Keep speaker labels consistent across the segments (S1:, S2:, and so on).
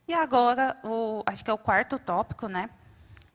S1: E agora, acho que é o quarto tópico, né?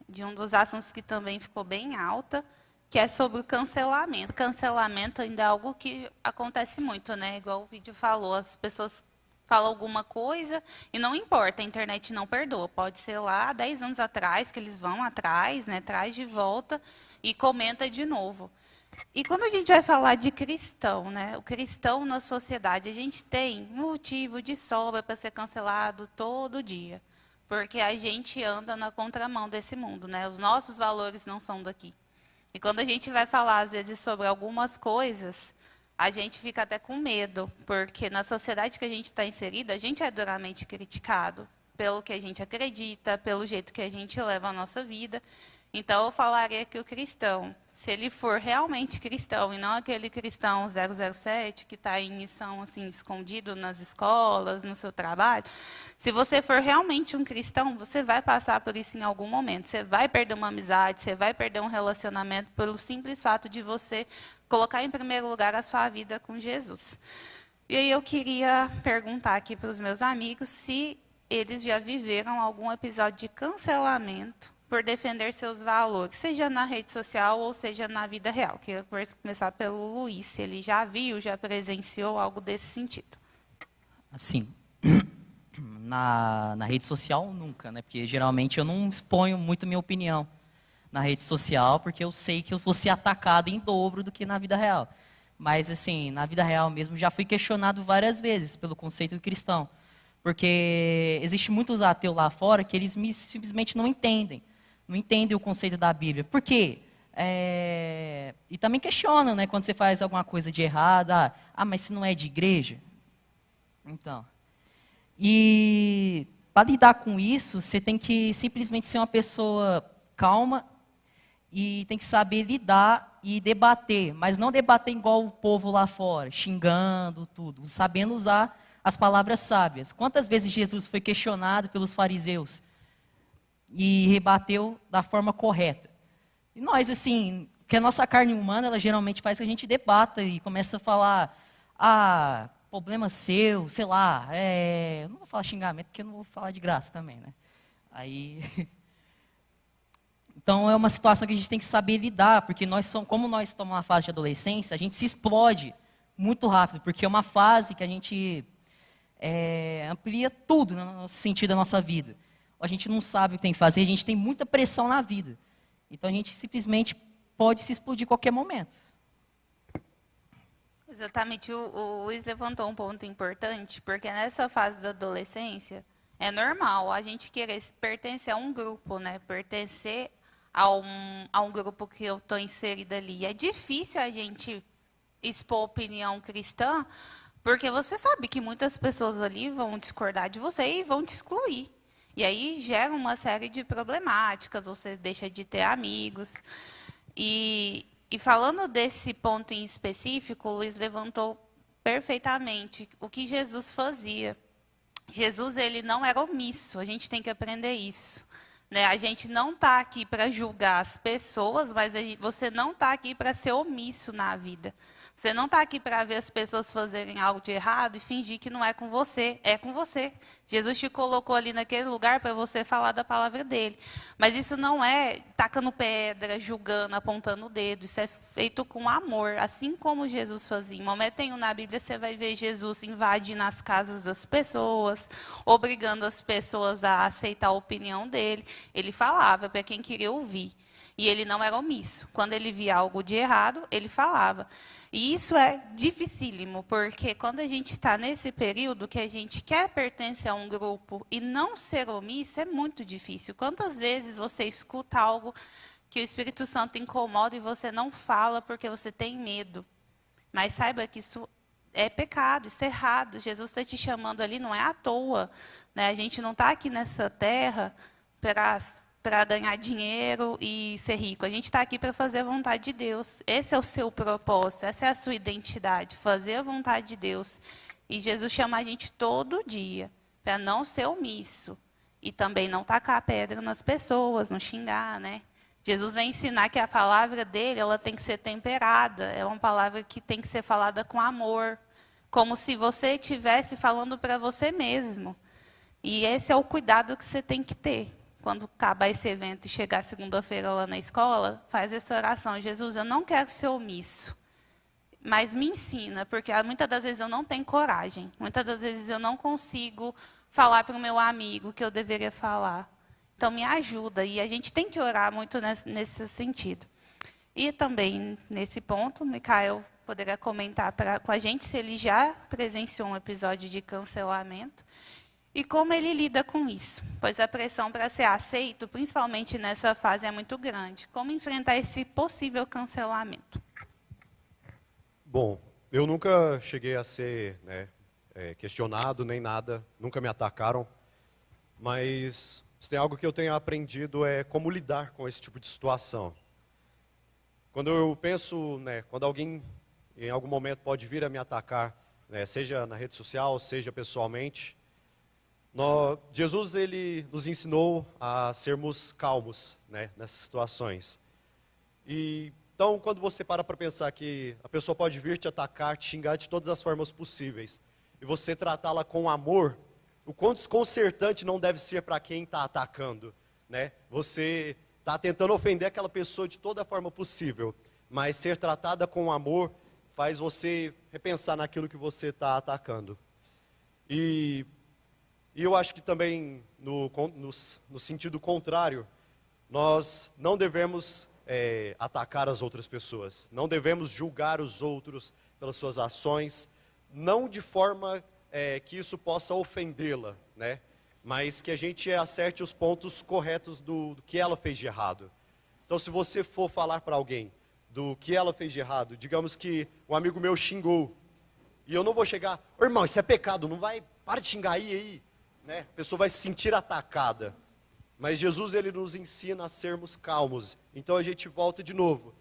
S1: De um dos assuntos que também ficou bem alta, que é sobre o cancelamento. Cancelamento ainda é algo que acontece muito, né? Igual o vídeo falou, as pessoas falam alguma coisa e não importa, a internet não perdoa. Pode ser lá 10 anos atrás que eles vão atrás, né? Traz de volta e comenta de novo. E quando a gente vai falar de cristão, né? O cristão na sociedade, a gente tem motivo de sobra para ser cancelado todo dia. Porque a gente anda na contramão desse mundo, né? Os nossos valores não são daqui. E quando a gente vai falar, às vezes, sobre algumas coisas, a gente fica até com medo, porque na sociedade que a gente está inserida, a gente é duramente criticado pelo que a gente acredita, pelo jeito que a gente leva a nossa vida. Então, eu falaria que o cristão, se ele for realmente cristão, e não aquele cristão 007 que está em missão assim, escondido nas escolas, no seu trabalho, se você for realmente um cristão, você vai passar por isso em algum momento. Você vai perder uma amizade, você vai perder um relacionamento pelo simples fato de você colocar em primeiro lugar a sua vida com Jesus. E aí eu queria perguntar aqui para os meus amigos se eles já viveram algum episódio de cancelamento por defender seus valores, seja na rede social ou seja na vida real. Queria começar pelo Luiz, se ele já viu, já presenciou algo desse sentido.
S2: Assim, na rede social nunca, né? Porque geralmente eu não exponho muito minha opinião na rede social, porque eu sei que eu vou ser atacado em dobro do que na vida real. Mas assim, na vida real mesmo, já fui questionado várias vezes pelo conceito do cristão. Porque existe muitos ateus lá fora que eles simplesmente não entendem o conceito da Bíblia. Por quê? E também questionam, né, quando você faz alguma coisa de errado. Mas se não é de igreja? Então. E para lidar com isso, você tem que simplesmente ser uma pessoa calma e tem que saber lidar e debater. Mas não debater igual o povo lá fora, xingando tudo. Sabendo usar as palavras sábias. Quantas vezes Jesus foi questionado pelos fariseus e rebateu da forma correta? E nós, assim, que a nossa carne humana, ela geralmente faz que a gente debata e começa a falar, problema seu, sei lá, eu não vou falar xingamento, porque eu não vou falar de graça também, né? Aí, então é uma situação que a gente tem que saber lidar, porque como nós estamos na fase de adolescência, a gente se explode muito rápido, porque é uma fase que a gente amplia tudo no sentido da nossa vida. A gente não sabe o que tem que fazer, a gente tem muita pressão na vida. Então a gente simplesmente pode se explodir a qualquer momento.
S1: Exatamente, o Luiz levantou um ponto importante, porque nessa fase da adolescência, é normal a gente querer pertencer a um grupo, né? Pertencer a um grupo que eu estou inserida ali. É difícil a gente expor opinião cristã, porque você sabe que muitas pessoas ali vão discordar de você e vão te excluir. E aí gera uma série de problemáticas, você deixa de ter amigos. E falando desse ponto em específico, o Luiz levantou perfeitamente o que Jesus fazia. Jesus, ele não era omisso, a gente tem que aprender isso. Né? A gente não está aqui para julgar as pessoas, mas você não está aqui para ser omisso na vida. Você não está aqui para ver as pessoas fazerem algo de errado e fingir que não é com você. É com você. Jesus te colocou ali naquele lugar para você falar da palavra dele. Mas isso não é tacando pedra, julgando, apontando o dedo. Isso é feito com amor, assim como Jesus fazia. Em momento nenhum na Bíblia você vai ver Jesus invadindo as casas das pessoas, obrigando as pessoas a aceitar a opinião dele. Ele falava para quem queria ouvir. E ele não era omisso. Quando ele via algo de errado, ele falava. E isso é dificílimo, porque quando a gente está nesse período que a gente quer pertencer a um grupo e não ser omisso, é muito difícil. Quantas vezes você escuta algo que o Espírito Santo incomoda e você não fala porque você tem medo? Mas saiba que isso é pecado, isso é errado. Jesus está te chamando ali, não é à toa. Né? A gente não está aqui nessa terra para ganhar dinheiro e ser rico. A gente está aqui para fazer a vontade de Deus. Esse é o seu propósito, essa é a sua identidade, fazer a vontade de Deus. E Jesus chama a gente todo dia para não ser omisso. E também não tacar pedra nas pessoas, não xingar, né? Jesus vai ensinar que a palavra dele, ela tem que ser temperada. É uma palavra que tem que ser falada com amor. Como se você estivesse falando para você mesmo. E esse é o cuidado que você tem que ter. Quando acabar esse evento e chegar segunda-feira lá na escola, faz essa oração. Jesus, eu não quero ser omisso, mas me ensina, porque muitas das vezes eu não tenho coragem. Muitas das vezes eu não consigo falar para o meu amigo que eu deveria falar. Então, me ajuda. E a gente tem que orar muito nesse sentido. E também, nesse ponto, o Micael poderia comentar com a gente se ele já presenciou um episódio de cancelamento e como ele lida com isso, pois a pressão para ser aceito, principalmente nessa fase, é muito grande. Como enfrentar esse possível cancelamento?
S3: Bom, eu nunca cheguei a ser questionado nem nada, nunca me atacaram, mas se tem algo que eu tenho aprendido é como lidar com esse tipo de situação. Quando eu penso, quando alguém em algum momento pode vir a me atacar, seja na rede social, seja pessoalmente, Jesus ele nos ensinou a sermos calmos, nessas situações. E então, quando você para pensar que a pessoa pode vir te atacar, te xingar de todas as formas possíveis, e você tratá-la com amor, o quão desconcertante não deve ser para quem está atacando, Você está tentando ofender aquela pessoa de toda forma possível, mas ser tratada com amor faz você repensar naquilo que você está atacando. E eu acho que também, no sentido contrário, nós não devemos atacar as outras pessoas, não devemos julgar os outros pelas suas ações, não de forma que isso possa ofendê-la, mas que a gente acerte os pontos corretos do que ela fez de errado. Então, se você for falar para alguém do que ela fez de errado, digamos que um amigo meu xingou, e eu não vou chegar, ô irmão, isso é pecado, não vai, para de xingar aí, A pessoa vai se sentir atacada. Mas Jesus ele nos ensina a sermos calmos. Então a gente volta de novo.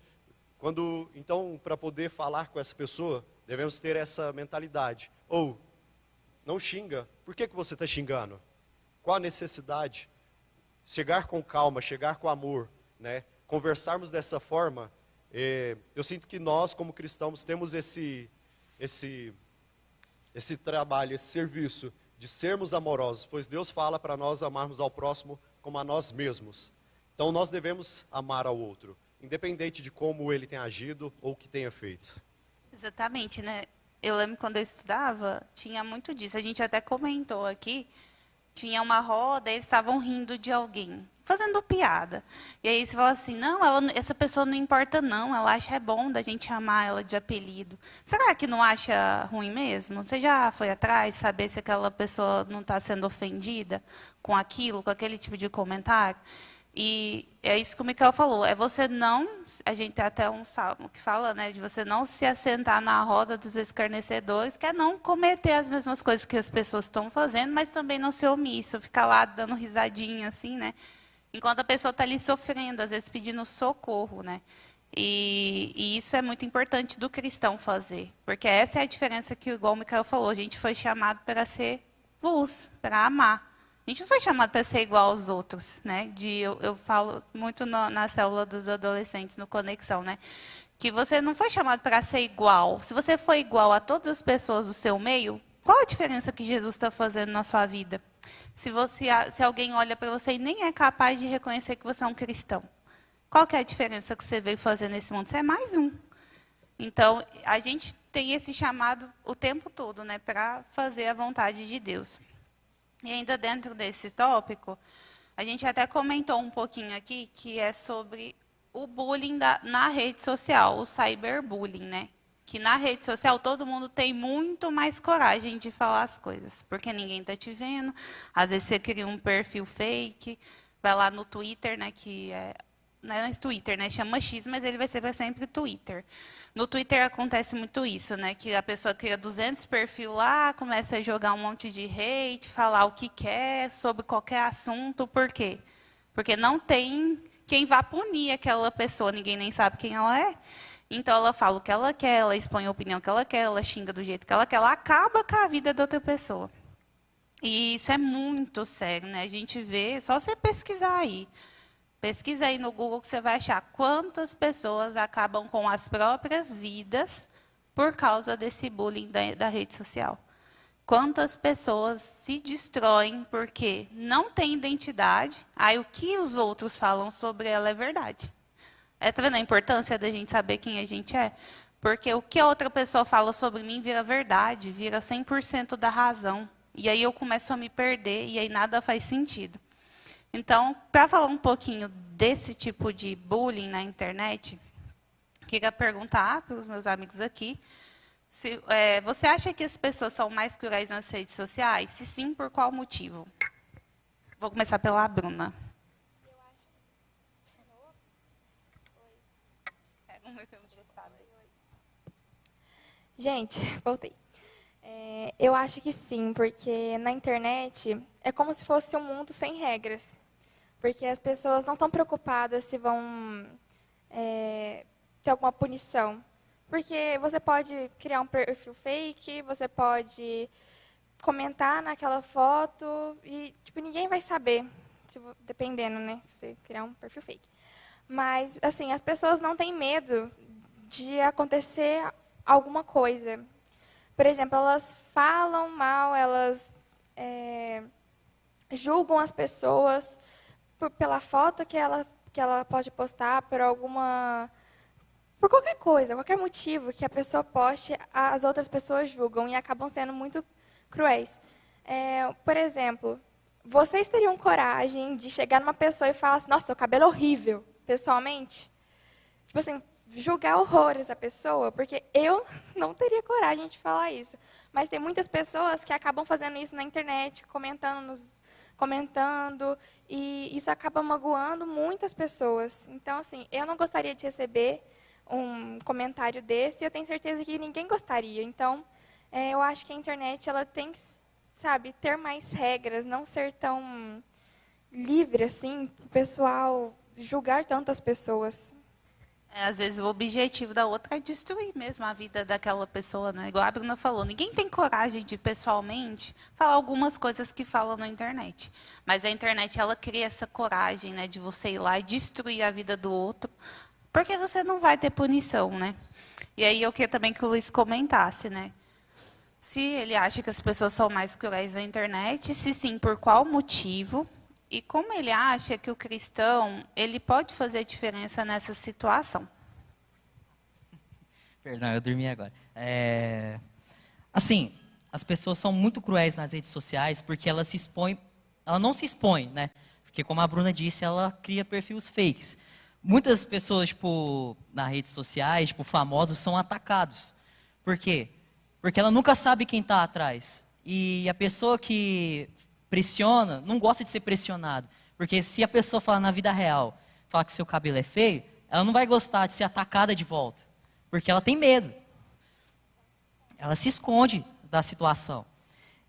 S3: Então, para poder falar com essa pessoa, devemos ter essa mentalidade. Ou, não xinga. Por que você está xingando? Qual a necessidade? Chegar com calma, chegar com amor, Conversarmos dessa forma. Eu sinto que nós, como cristãos, temos esse trabalho, esse serviço de sermos amorosos, pois Deus fala para nós amarmos ao próximo como a nós mesmos. Então nós devemos amar ao outro, independente de como ele tenha agido ou o que tenha feito.
S1: Exatamente, Eu lembro quando eu estudava, tinha muito disso. A gente até comentou aqui, tinha uma roda, eles estavam rindo de alguém, fazendo piada. E aí você fala assim, não, essa pessoa não importa não, ela acha bom da gente chamar ela de apelido. Será que não acha ruim mesmo? Você já foi atrás, saber se aquela pessoa não está sendo ofendida com aquilo, com aquele tipo de comentário? E é isso que o Micael falou, é você não, a gente tem até um salmo que fala, de você não se assentar na roda dos escarnecedores, que é não cometer as mesmas coisas que as pessoas estão fazendo, mas também não ser omisso, ficar lá dando risadinha, assim, enquanto a pessoa está ali sofrendo, às vezes pedindo socorro, E isso é muito importante do cristão fazer, porque essa é a diferença que, igual o Micael falou, a gente foi chamado para ser luz, para amar. A gente não foi chamado para ser igual aos outros, Eu falo muito na célula dos adolescentes, no Conexão, Que você não foi chamado para ser igual. Se você for igual a todas as pessoas do seu meio, qual a diferença que Jesus está fazendo na sua vida? Se alguém olha para você e nem é capaz de reconhecer que você é um cristão, qual que é a diferença que você veio fazer nesse mundo? Você é mais um. Então, a gente tem esse chamado o tempo todo, para fazer a vontade de Deus. E ainda dentro desse tópico, a gente até comentou um pouquinho aqui, que é sobre o bullying na rede social, o cyberbullying, Que na rede social todo mundo tem muito mais coragem de falar as coisas, porque ninguém está te vendo. Às vezes você cria um perfil fake, vai lá no Twitter, que não é Twitter, chama X, mas ele vai ser para sempre Twitter. No Twitter acontece muito isso, Que a pessoa cria 200 perfis lá, começa a jogar um monte de hate, falar o que quer sobre qualquer assunto. Por quê? Porque não tem quem vá punir aquela pessoa, ninguém nem sabe quem ela é. Então ela fala o que ela quer, ela expõe a opinião que ela quer, ela xinga do jeito que ela quer, ela acaba com a vida da outra pessoa. E isso é muito sério, A gente vê, só você pesquisar aí. Pesquisa aí no Google que você vai achar quantas pessoas acabam com as próprias vidas por causa desse bullying da rede social. quantas pessoas se destroem porque não tem identidade, aí o que os outros falam sobre ela é verdade. Tá vendo a importância da gente saber quem a gente é? Porque o que a outra pessoa fala sobre mim vira verdade, vira 100% da razão. E aí eu começo a me perder e aí nada faz sentido. Então, para falar um pouquinho desse tipo de bullying na internet, queria perguntar para os meus amigos aqui, você acha que as pessoas são mais cruéis nas redes sociais? Se sim, por qual motivo? Vou começar pela Bruna.
S4: Gente, voltei. Eu acho que sim, porque na internet é como se fosse um mundo sem regras. Porque as pessoas não estão preocupadas se vão ter alguma punição. Porque você pode criar um perfil fake, você pode comentar naquela foto e tipo, ninguém vai saber, dependendo, né, se você criar um perfil fake. Mas, assim, as pessoas não têm medo de acontecer alguma coisa. Por exemplo, elas falam mal, elas julgam as pessoas pela foto que ela pode postar, por qualquer coisa, qualquer motivo que a pessoa poste, as outras pessoas julgam e acabam sendo muito cruéis. Por exemplo, vocês teriam coragem de chegar numa pessoa e falar assim, nossa, seu cabelo é horrível, pessoalmente? Tipo assim, julgar horrores a pessoa, porque eu não teria coragem de falar isso. Mas tem muitas pessoas que acabam fazendo isso na internet, comentando, e isso acaba magoando muitas pessoas. Então, assim, eu não gostaria de receber um comentário desse, e eu tenho certeza que ninguém gostaria. Então, eu acho que a internet ela tem que, sabe, ter mais regras, não ser tão livre assim, para o pessoal julgar tantas pessoas.
S1: Às vezes o objetivo da outra é destruir mesmo a vida daquela pessoa, né? Igual a Bruna falou, ninguém tem coragem de pessoalmente falar algumas coisas que falam na internet. Mas a internet ela cria essa coragem, né, de você ir lá e destruir a vida do outro, porque você não vai ter punição, né? E aí eu queria também que o Luiz comentasse, né? Se ele acha que as pessoas são mais cruéis na internet, se sim, por qual motivo? E como ele acha que o cristão ele pode fazer diferença nessa situação?
S2: Perdão, eu dormi agora. Assim, as pessoas são muito cruéis nas redes sociais porque elas se expõem, ela não se expõe, né? Porque como a Bruna disse, ela cria perfis fakes. Muitas pessoas, tipo, nas redes sociais, tipo, famosos, são atacados. Por quê? Porque ela nunca sabe quem está atrás. E a pessoa que pressiona, não gosta de ser pressionado. Porque se a pessoa falar na vida real, falar que seu cabelo é feio, ela não vai gostar de ser atacada de volta. Porque ela tem medo. Ela se esconde da situação.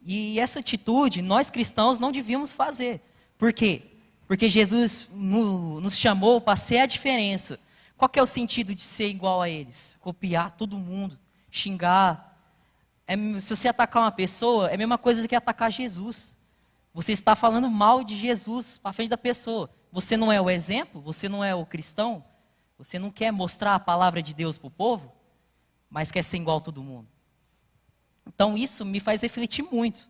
S2: E essa atitude, nós cristãos não devíamos fazer. Por quê? Porque Jesus nos chamou para ser a diferença. Qual que é o sentido de ser igual a eles? Copiar todo mundo, xingar. Se você atacar uma pessoa, é a mesma coisa que atacar Jesus. Você está falando mal de Jesus para frente da pessoa. Você não é o exemplo? Você não é o cristão? Você não quer mostrar a palavra de Deus para o povo? Mas quer ser igual a todo mundo. Então isso me faz refletir muito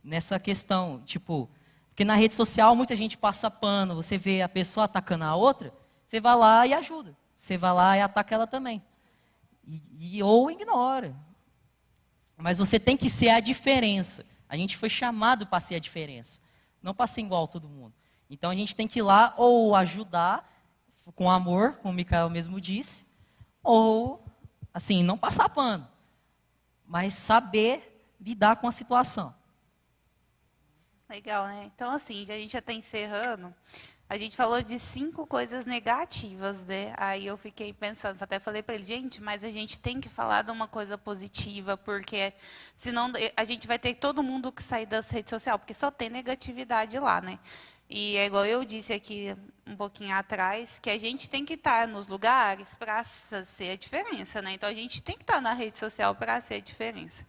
S2: nessa questão, tipo, porque na rede social muita gente passa pano, você vê a pessoa atacando a outra, você vai lá e ajuda. Você vai lá e ataca ela também. Ou ignora. Mas você tem que ser a diferença. A gente foi chamado para ser a diferença, não para ser igual a todo mundo. Então a gente tem que ir lá ou ajudar com amor, como o Micael mesmo disse, ou, assim, não passar pano, mas saber lidar com a situação.
S1: Legal, né? Então, assim, a gente já está encerrando. A gente falou de 5 coisas negativas, né? Aí eu fiquei pensando, até falei para ele, gente, mas a gente tem que falar de uma coisa positiva, porque senão a gente vai ter todo mundo que sair das redes sociais, porque só tem negatividade lá, né? E é igual eu disse aqui um pouquinho atrás, que a gente tem que estar nos lugares para ser a diferença, né? Então a gente tem que estar na rede social para ser a diferença.